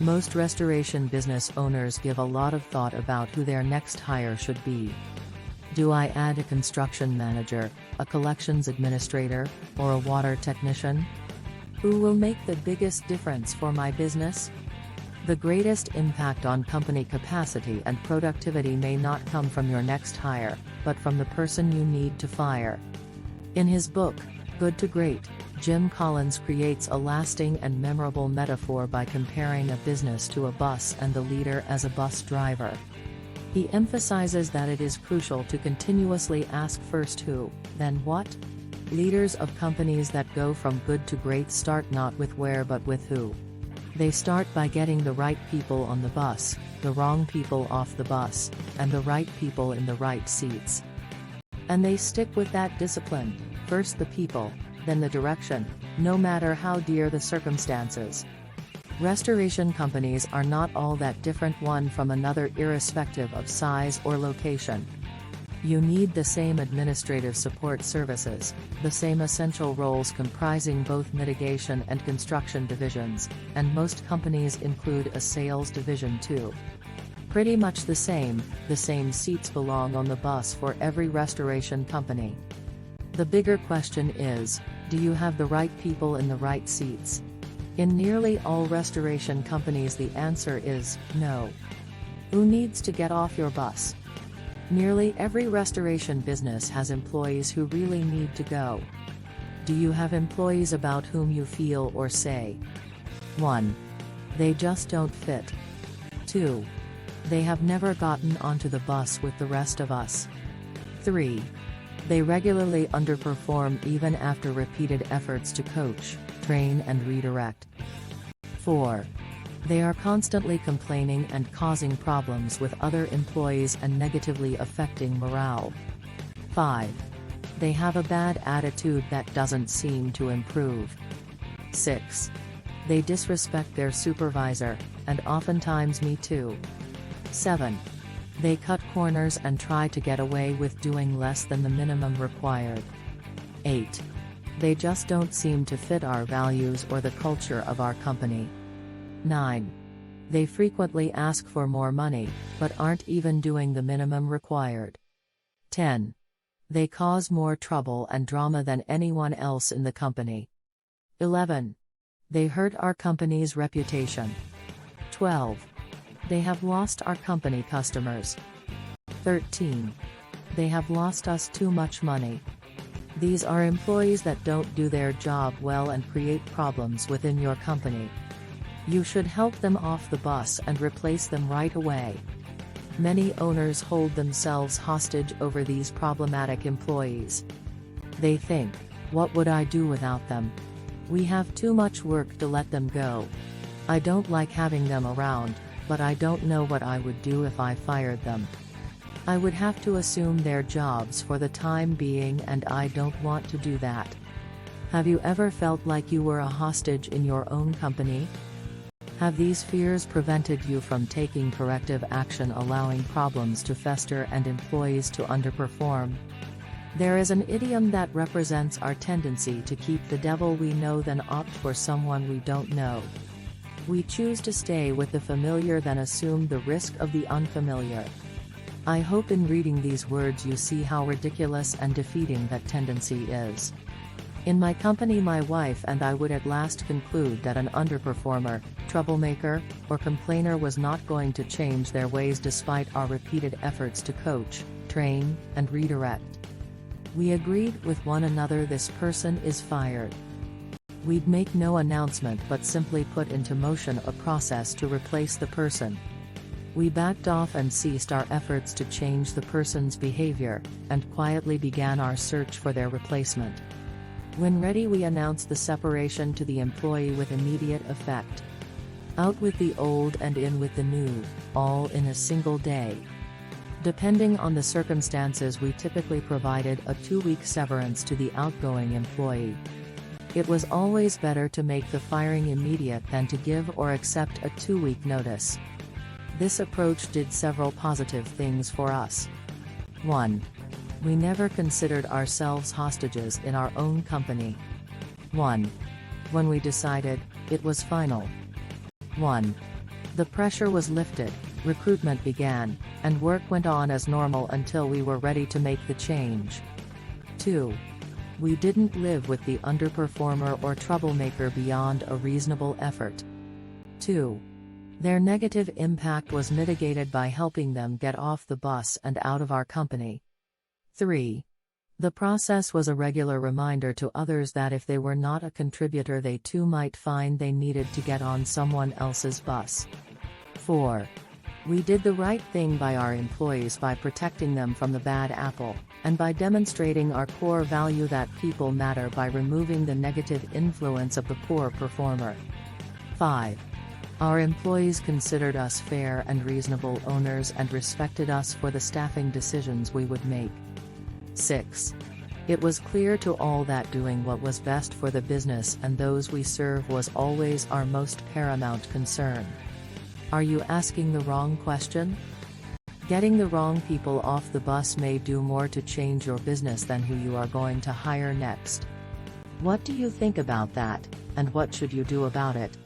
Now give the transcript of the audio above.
Most restoration business owners give a lot of thought about who their next hire should be. Do I add a construction manager, a collections administrator, or a water technician? Who will make the biggest difference for my business? The greatest impact on company capacity and productivity may not come from your next hire, but from the person you need to fire. In his book, Good to Great, Jim Collins creates a lasting and memorable metaphor by comparing a business to a bus and the leader as a bus driver. He emphasizes that it is crucial to continuously ask first who, then what. Leaders of companies that go from good to great start not with where but with who. They start by getting the right people on the bus, the wrong people off the bus, and the right people in the right seats. And they stick with that discipline, first the people, then the direction, no matter how dear the circumstances. Restoration companies are not all that different one from another irrespective of size or location. You need the same administrative support services, the same essential roles comprising both mitigation and construction divisions, and most companies include a sales division too. Pretty much the same seats belong on the bus for every restoration company. The bigger question is, do you have the right people in the right seats? In nearly all restoration companies the answer is, no. Who needs to get off your bus? Nearly every restoration business has employees who really need to go. Do you have employees about whom you feel or say? 1. They just don't fit. 2. They have never gotten onto the bus with the rest of us. 3. They regularly underperform even after repeated efforts to coach, train and redirect. 4. They are constantly complaining and causing problems with other employees and negatively affecting morale. 5. They have a bad attitude that doesn't seem to improve. 6. They disrespect their supervisor, and oftentimes me too. 7. They cut corners and try to get away with doing less than the minimum required. 8. They just don't seem to fit our values or the culture of our company. 9. They frequently ask for more money, but aren't even doing the minimum required. 10. They cause more trouble and drama than anyone else in the company. 11. They hurt our company's reputation. 12. They have lost our company customers. 13. They have lost us too much money. These are employees that don't do their job well and create problems within your company. You should help them off the bus and replace them right away. Many owners hold themselves hostage over these problematic employees. They think, what would I do without them? We have too much work to let them go. I don't like having them around, but I don't know what I would do if I fired them. I would have to assume their jobs for the time being and I don't want to do that. Have you ever felt like you were a hostage in your own company? Have these fears prevented you from taking corrective action, allowing problems to fester and employees to underperform? There is an idiom that represents our tendency to keep the devil we know than opt for someone we don't know. We choose to stay with the familiar than assume the risk of the unfamiliar. I hope in reading these words you see how ridiculous and defeating that tendency is. In my company, my wife and I would at last conclude that an underperformer, troublemaker, or complainer was not going to change their ways despite our repeated efforts to coach, train, and redirect. We agreed with one another this person is fired. We'd make no announcement but simply put into motion a process to replace the person. We backed off and ceased our efforts to change the person's behavior, and quietly began our search for their replacement. When ready, we announced the separation to the employee with immediate effect. Out with the old and in with the new, all in a single day. Depending on the circumstances, we typically provided a 2-week severance to the outgoing employee. It was always better to make the firing immediate than to give or accept a 2-week notice. This approach did several positive things for us. 1. We never considered ourselves hostages in our own company. 1. When we decided, it was final. 1. The pressure was lifted, recruitment began, and work went on as normal until we were ready to make the change. 2. We didn't live with the underperformer or troublemaker beyond a reasonable effort. 2. Their negative impact was mitigated by helping them get off the bus and out of our company. 3. The process was a regular reminder to others that if they were not a contributor, they too might find they needed to get on someone else's bus. 4. We did the right thing by our employees by protecting them from the bad apple, and by demonstrating our core value that people matter by removing the negative influence of the poor performer. 5. Our employees considered us fair and reasonable owners and respected us for the staffing decisions we would make. 6. It was clear to all that doing what was best for the business and those we serve was always our most paramount concern. Are you asking the wrong question? Getting the wrong people off the bus may do more to change your business than who you are going to hire next. What do you think about that, and what should you do about it?